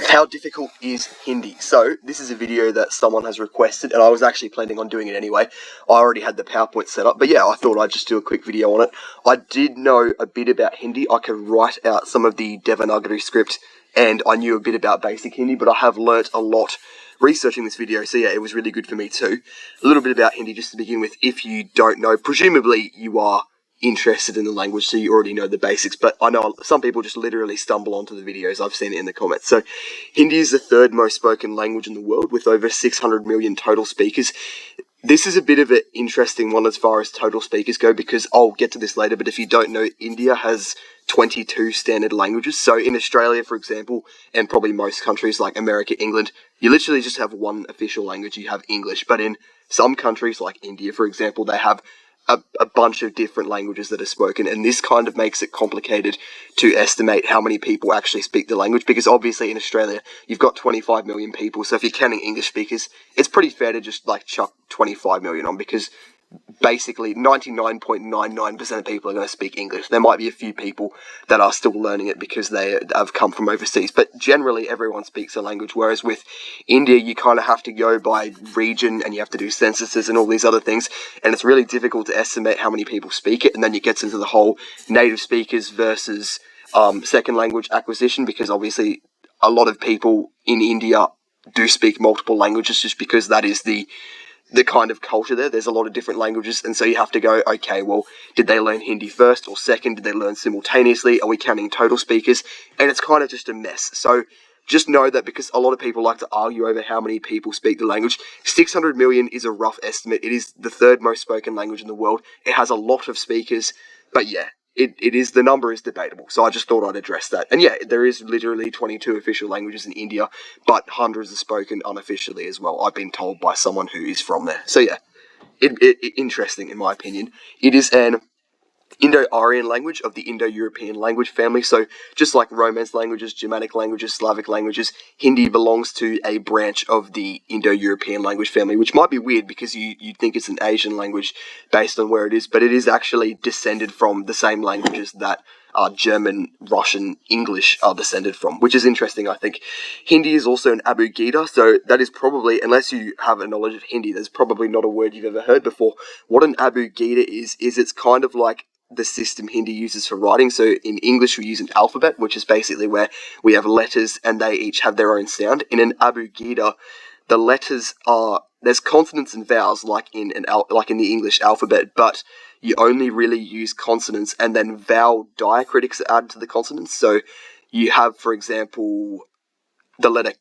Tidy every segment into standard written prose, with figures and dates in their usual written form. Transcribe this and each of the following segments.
How difficult is Hindi? So, this is a video that someone has requested, and I was actually planning on doing it anyway. I already had the PowerPoint set up, but yeah, I thought I'd just do a quick video on it. I did know a bit about Hindi. I could write out some of the Devanagari script, and I knew a bit about basic Hindi, but I have learnt a lot researching this video, so yeah, it was really good for me too. A little bit about Hindi just to begin with, if you don't know. Presumably, you are interested in the language, so you already know the basics, but I know some people just literally stumble onto the videos. I've seen it in the comments. So Hindi is the third most spoken language in the world, with over 600 million total speakers. This is a bit of an interesting one as far as total speakers go, because I'll get to this later, but if you don't know, India has 22 standard languages. So in Australia, for example, and probably most countries like America, England, you literally just have one official language. You have English. But in some countries like India, for example, they have a bunch of different languages that are spoken, and this kind of makes it complicated to estimate how many people actually speak the language, because obviously in Australia you've got 25 million people, so if you're counting English speakers, it's pretty fair to just like chuck 25 million on, because basically 99.99% of people are going to speak English. There might be a few people that are still learning it because they have come from overseas, but generally everyone speaks a language, whereas with India you kind of have to go by region, and you have to do censuses and all these other things, and it's really difficult to estimate how many people speak it, and then it gets into the whole native speakers versus second language acquisition, because obviously a lot of people in India do speak multiple languages just because that is the kind of culture there. There's a lot of different languages, and so you have to go, okay, well, did they learn Hindi first or second? Did they learn simultaneously? Are we counting total speakers? And it's kind of just a mess. So just know that, because a lot of people like to argue over how many people speak the language, 600 million is a rough estimate. It is the third most spoken language in the world. It has a lot of speakers, but yeah, the number is debatable, so I just thought I'd address that. And yeah, there is literally 22 official languages in India, but hundreds are spoken unofficially as well. I've been told by someone who is from there. So yeah, interesting in my opinion. It is an Indo-Aryan language of the Indo-European language family. So just like Romance languages, Germanic languages, Slavic languages, Hindi belongs to a branch of the Indo-European language family, which might be weird because you'd think it's an Asian language based on where it is, but it is actually descended from the same languages that German, Russian, English are descended from, which is interesting, I think. Hindi is also an Abugida, so that is probably, unless you have a knowledge of Hindi, there's probably not a word you've ever heard before. What an Abugida is it's kind of like the system Hindi uses for writing. So in English we use an alphabet, which is basically where we have letters and they each have their own sound. In an Abugida, the letters there's consonants and vowels like in the English alphabet, but you only really use consonants, and then vowel diacritics are added to the consonants. So you have, for example, the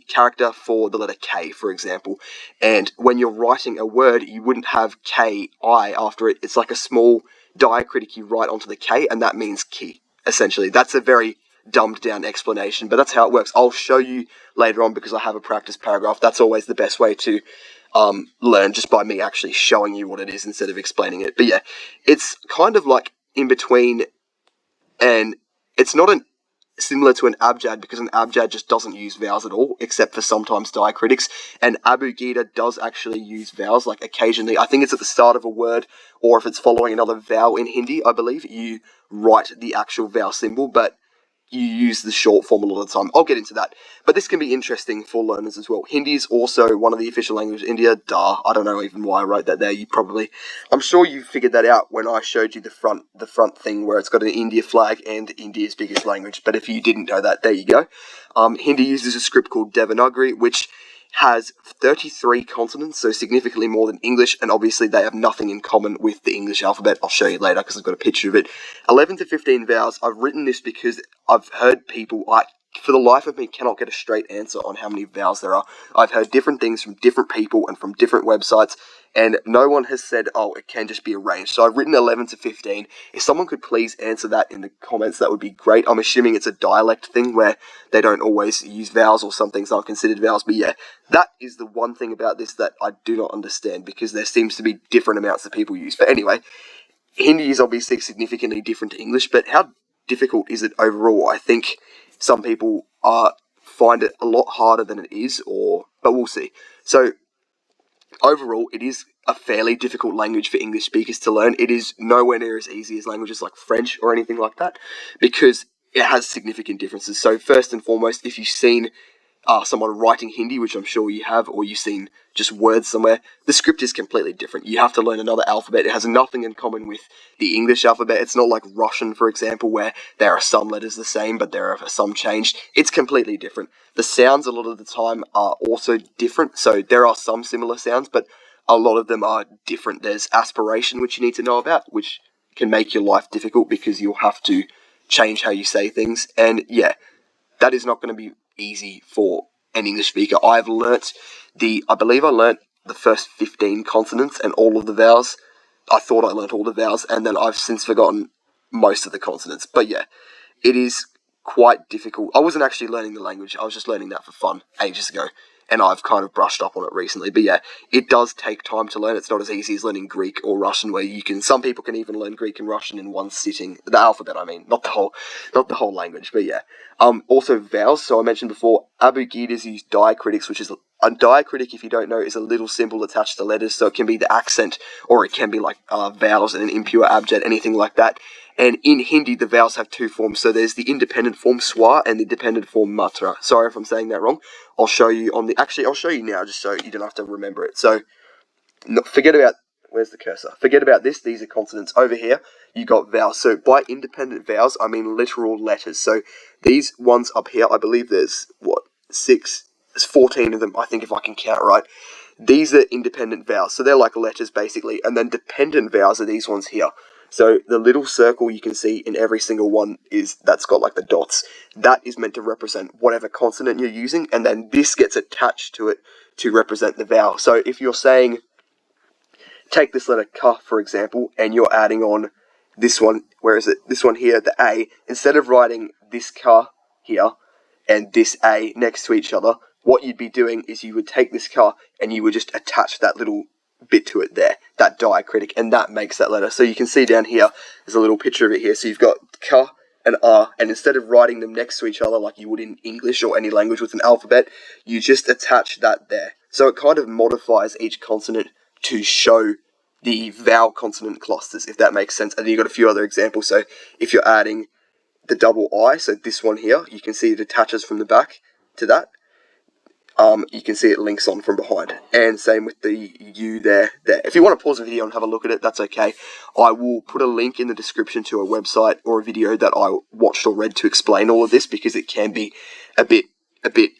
character for the letter K, for example, and when you're writing a word, you wouldn't have K-I after it. It's like a small diacritic you write onto the K, and that means key, essentially. That's a very dumbed down explanation, but that's how it works. I'll show you later on, because I have a practice paragraph. That's always the best way to learn, just by me actually showing you what it is instead of explaining it. But yeah, it's kind of like in between, and it's not similar to an abjad, because an abjad just doesn't use vowels at all, except for sometimes diacritics, and Abugida does actually use vowels, like occasionally. I think it's at the start of a word, or if it's following another vowel in Hindi, I believe, you write the actual vowel symbol, but you use the short form a lot of the time. I'll get into that. But this can be interesting for learners as well. Hindi is also one of the official languages of India. I don't know even why I wrote that there. I'm sure you figured that out when I showed you the front thing where it's got an India flag and India's biggest language. But if you didn't know that, there you go. Hindi uses a script called Devanagari, which has 33 consonants, so significantly more than English, and obviously they have nothing in common with the English alphabet. I'll show you later because I've got a picture of it. 11 to 15 vowels. I've written this because I've heard people, for the life of me, cannot get a straight answer on how many vowels there are. I've heard different things from different people and from different websites, and no one has said, oh, it can just be arranged. So I've written 11 to 15. If someone could please answer that in the comments, that would be great. I'm assuming it's a dialect thing where they don't always use vowels, or some things aren't considered vowels. But yeah, that is the one thing about this that I do not understand, because there seems to be different amounts that people use. But anyway, Hindi is obviously significantly different to English, but how difficult is it overall? I think some people find it a lot harder than it is, but we'll see. So overall, it is a fairly difficult language for English speakers to learn. It is nowhere near as easy as languages like French or anything like that, because it has significant differences. So first and foremost, if you've seen someone writing Hindi, which I'm sure you have, or you've seen just words somewhere, the script is completely different. You have to learn another alphabet. It has nothing in common with the English alphabet. It's not like Russian, for example, where there are some letters the same, but there are some changed. It's completely different. The sounds a lot of the time are also different. So there are some similar sounds, but a lot of them are different. There's aspiration, which you need to know about, which can make your life difficult because you'll have to change how you say things. And yeah, that is not going to be easy for an English speaker. I believe I learnt the first 15 consonants and all of the vowels. I thought I learnt all the vowels, and then I've since forgotten most of the consonants. But yeah, it is quite difficult. I wasn't actually learning the language. I was just learning that for fun ages ago, and I've kind of brushed up on it recently. But yeah, it does take time to learn. It's not as easy as learning Greek or Russian, where some people can even learn Greek and Russian in one sitting. The alphabet, I mean, not the whole language. But yeah, also vowels. So I mentioned before, abugidas use diacritics, which is a diacritic, if you don't know, is a little symbol attached to letters. So it can be the accent, or it can be like vowels and an impure abjad, anything like that. And in Hindi, the vowels have two forms. So there's the independent form swa and the dependent form matra. Sorry if I'm saying that wrong. I'll show you I'll show you now, just so you don't have to remember it. So forget about, where's the cursor? Forget about this. These are consonants. Over here, you got vowels. So by independent vowels, I mean literal letters. So these ones up here, I believe there's, there's 14 of them, I think, if I can count right. These are independent vowels. So they're like letters, basically. And then dependent vowels are these ones here. So the little circle you can see in every single one that's got like the dots. That is meant to represent whatever consonant you're using, and then this gets attached to it to represent the vowel. So if you're saying, take this letter K, for example, and you're adding on this one, where is it? This one here, the A. Instead of writing this K here and this A next to each other, what you'd be doing is you would take this K and you would just attach that little bit to it there, that diacritic, and that makes that letter. So you can see down here, there's a little picture of it here. So you've got K and R, and instead of writing them next to each other like you would in English or any language with an alphabet, you just attach that there. So it kind of modifies each consonant to show the vowel consonant clusters, if that makes sense. And then you've got a few other examples. So if you're adding the double I, so this one here, you can see it attaches from the back to that. You can see it links on from behind, and same with the U there. If you want to pause the video and have a look at it, that's okay. I will put a link in the description to a website or a video that I watched or read to explain all of this, because it can be a bit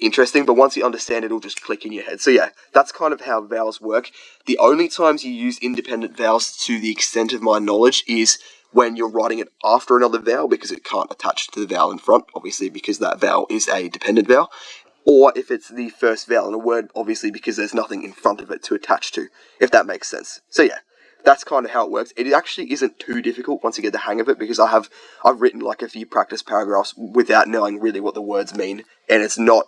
interesting, but once you understand it, it'll just click in your head. So yeah, that's kind of how vowels work. The only times you use independent vowels, to the extent of my knowledge, is when you're writing it after another vowel, because it can't attach to the vowel in front, obviously, because that vowel is a dependent vowel. Or if it's the first vowel in a word, obviously, because there's nothing in front of it to attach to, if that makes sense. So yeah, that's kind of how it works. It actually isn't too difficult once you get the hang of it, because I've written like a few practice paragraphs without knowing really what the words mean, and it's not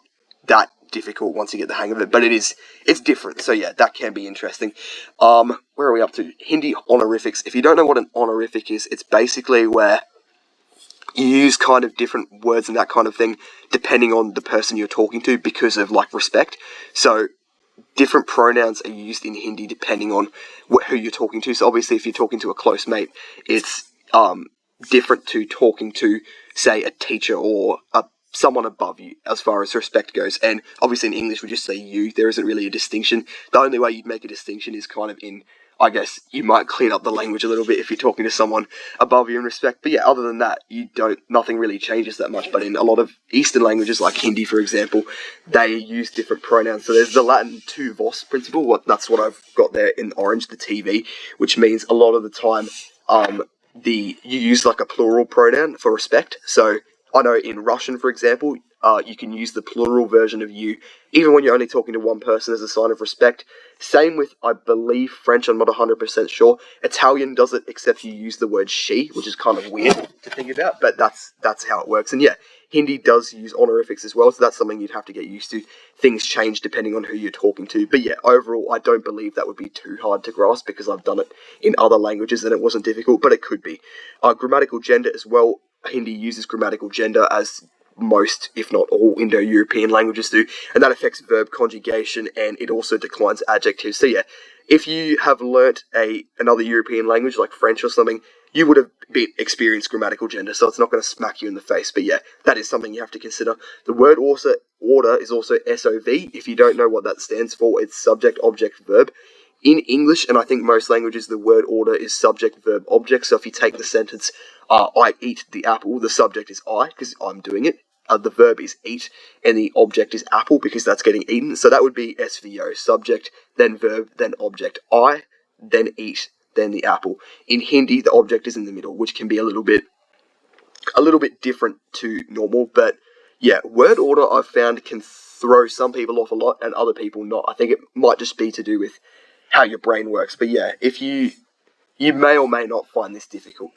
that difficult once you get the hang of it, but it's different. So yeah, that can be interesting. Where are we up to? Hindi honorifics. If you don't know what an honorific is, it's basically where you use kind of different words and that kind of thing depending on the person you're talking to, because of like respect. So different pronouns are used in Hindi depending on who you're talking to. So obviously, if you're talking to a close mate, it's different to talking to, say, a teacher or someone above you as far as respect goes. And obviously in English we just say you. There isn't really a distinction. The only way you'd make a distinction is kind of in, I guess, you might clean up the language a little bit if you're talking to someone above you in respect. But yeah, other than that, nothing really changes that much. But in a lot of Eastern languages, like Hindi, for example, they use different pronouns. So there's the Latin tu vos principle. That's what I've got there in orange, the TV, which means a lot of the time you use like a plural pronoun for respect. So I know in Russian, for example, you can use the plural version of you, even when you're only talking to one person, as a sign of respect. Same with, I believe, French. I'm not 100% sure. Italian does it, except you use the word she, which is kind of weird to think about, but that's how it works. And yeah, Hindi does use honorifics as well, so that's something you'd have to get used to. Things change depending on who you're talking to. But yeah, overall, I don't believe that would be too hard to grasp, because I've done it in other languages and it wasn't difficult, but it could be. Grammatical gender as well. Hindi uses grammatical gender, as most, if not all, Indo-European languages do, and that affects verb conjugation, and it also declines adjectives. So yeah, if you have learnt another European language like French or something, you would have experienced grammatical gender, so it's not going to smack you in the face. But yeah, that is something you have to consider. The word order is also SOV. If you don't know what that stands for, it's subject, object, verb. In English, and I think most languages, the word order is subject, verb, object. So if you take the sentence, I eat the apple, the subject is I, because I'm doing it. The verb is eat, and the object is apple, because that's getting eaten. So that would be SVO, subject, then verb, then object. I, then eat, then the apple. In Hindi, the object is in the middle, which can be a little bit different to normal. But yeah, word order I've found can throw some people off a lot and other people not. I think it might just be to do with how your brain works. But yeah, if you may or may not find this difficult.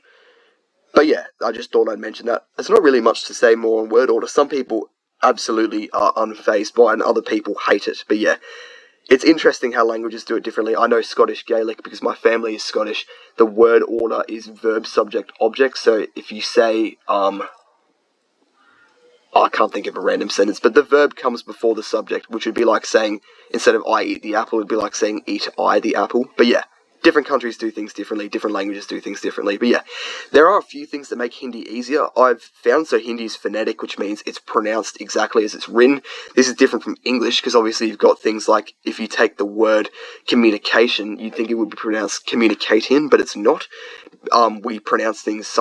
But yeah, I just thought I'd mention that. There's not really much to say more on word order. Some people absolutely are unfazed by it and other people hate it. But yeah, it's interesting how languages do it differently. I know Scottish Gaelic because my family is Scottish. The word order is verb, subject, object. So if you say, I can't think of a random sentence, but the verb comes before the subject, which would be like saying, instead of I eat the apple, it'd be like saying eat I the apple. But yeah, different countries do things differently, different languages do things differently. But yeah, there are a few things that make Hindi easier, I've found. So Hindi is phonetic, which means it's pronounced exactly as it's written. This is different from English, because obviously you've got things like, if you take the word communication, you'd think it would be pronounced communicating, but it's not. We pronounce things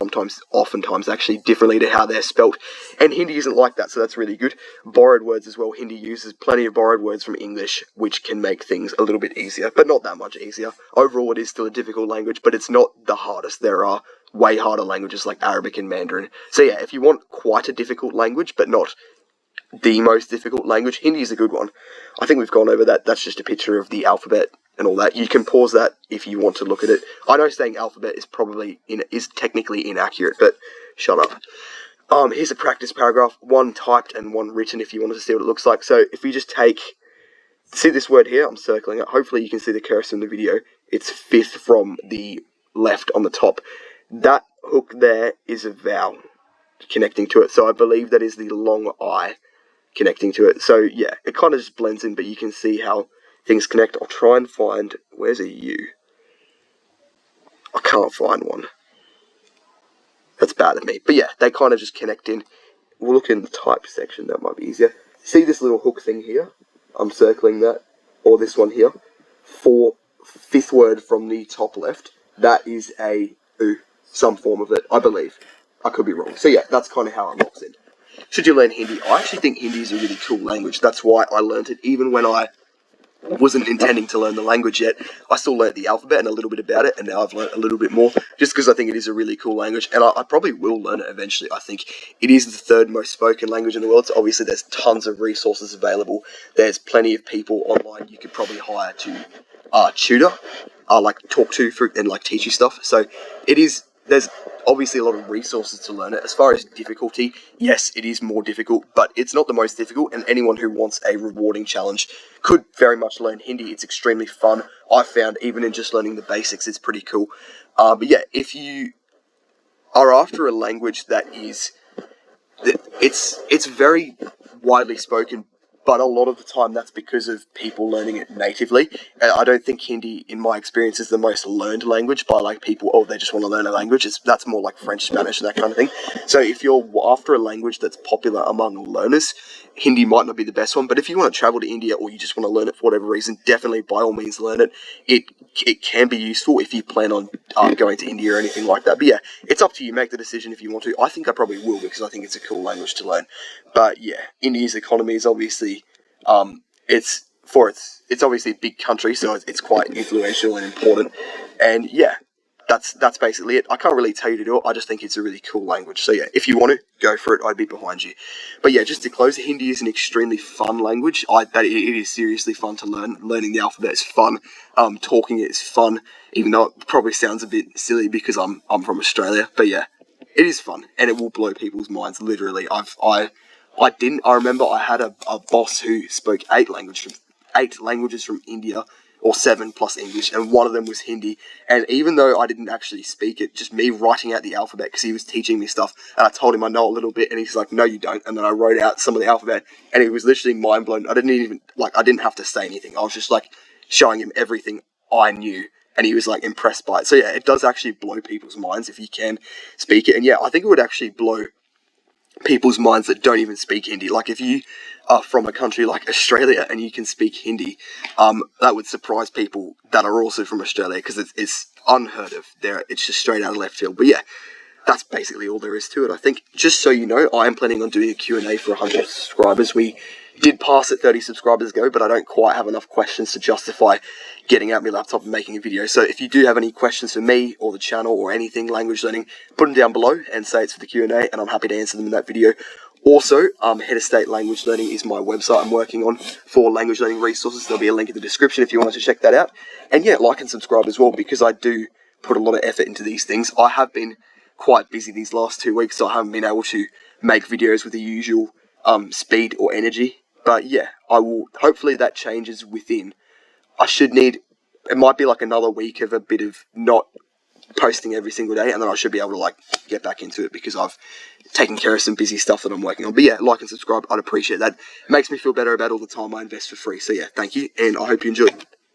oftentimes actually differently to how they're spelt, and Hindi isn't like that, so that's really good. Borrowed words as well. Hindi uses plenty of borrowed words from English, which can make things a little bit easier, but not that much easier. Overall, it is still a difficult language, but it's not the hardest. There are way harder languages like Arabic and Mandarin. So yeah, if you want quite a difficult language, but not the most difficult language, Hindi is a good one. I think we've gone over that. That's just a picture of the alphabet and all that. You can pause that if you want to look at it. I know saying alphabet is technically inaccurate, but shut up. Here's a practice paragraph, one typed and one written if you wanted to see what it looks like. So if we just see this word here, I'm circling it. Hopefully you can see the cursor in the video. It's fifth from the left on the top. That hook there is a vowel connecting to it. So I believe that is the long I connecting to it. So yeah, it kind of just blends in, but you can see how things connect. I'll try and find, where's a U? I can't find one. That's bad of me. But yeah, they kind of just connect in. We'll look in the type section, that might be easier. See this little hook thing here? I'm circling that, or this one here. For fifth word from the top left, that is a U, some form of it, I believe. I could be wrong. So yeah, that's kind of how it locks in. Should you learn Hindi? I actually think Hindi is a really cool language. That's why I learned it, even when I wasn't intending to learn the language yet. I still learnt the alphabet and a little bit about it, and now I've learnt a little bit more, just because I think it is a really cool language, and I probably will learn it eventually. I think it is the third most spoken language in the world, so obviously there's tons of resources available. There's plenty of people online you could probably hire to tutor, talk to and teach you stuff. So there's obviously a lot of resources to learn it. As far as difficulty, yes, it is more difficult, but it's not the most difficult, and anyone who wants a rewarding challenge could very much learn Hindi. It's extremely fun. I found even in just learning the basics, it's pretty cool. But yeah, if you are after a language that is, it's very widely spoken, but a lot of the time that's because of people learning it natively. I don't think Hindi, in my experience, is the most learned language by people, they just want to learn a language. That's more like French, Spanish, and that kind of thing. So if you're after a language that's popular among learners, Hindi might not be the best one, but if you want to travel to India or you just want to learn it for whatever reason, definitely by all means learn it. It can be useful if you plan on going to India or anything like that. But yeah, it's up to you. Make the decision if you want to. I think I probably will, because I think it's a cool language to learn. But yeah, India's economy is obviously it's obviously a big country, so it's quite influential and important. And yeah, that's basically it. I can't really tell you to do it. I just think it's a really cool language. So yeah, if you want to, go for it. I'd be behind you. But yeah, just to close, Hindi is an extremely fun language. It is seriously fun to learn. Learning the alphabet is fun. Talking it is fun, even though it probably sounds a bit silly because I'm from Australia. But yeah, it is fun, and it will blow people's minds. Literally, I remember I had a boss who spoke 8 languages from India, or 7 plus English, and one of them was Hindi. And even though I didn't actually speak it, just me writing out the alphabet, because he was teaching me stuff, and I told him I know a little bit, and he's like, no you don't, and then I wrote out some of the alphabet, and it was literally mind blown. I didn't have to say anything. I was just showing him everything I knew, and he was like impressed by it. So yeah, it does actually blow people's minds if you can speak it. And yeah, I think it would actually blow people's minds that don't even speak Hindi. Like if you are from a country like Australia and you can speak Hindi, that would surprise people that are also from Australia, because it's unheard of. It's just straight out of left field. But yeah, that's basically all there is to it, I think. Just so you know, I am planning on doing a Q&A for 100 subscribers. We did pass at 30 subscribers ago, but I don't quite have enough questions to justify getting out my laptop and making a video. So if you do have any questions for me or the channel or anything language learning, put them down below and say it's for the Q&A, and I'm happy to answer them in that video. Also, Head of State Language Learning is my website I'm working on for language learning resources. There'll be a link in the description if you wanted to check that out. And yeah, like and subscribe as well, because I do put a lot of effort into these things. I have been quite busy these last 2 weeks, so I haven't been able to make videos with the usual speed or energy. But yeah, I will. Hopefully that changes within. It might be like another week of a bit of not posting every single day, and then I should be able to like get back into it, because I've taken care of some busy stuff that I'm working on. But yeah, like and subscribe, I'd appreciate that. It makes me feel better about all the time I invest for free. So yeah, thank you, and I hope you enjoyed.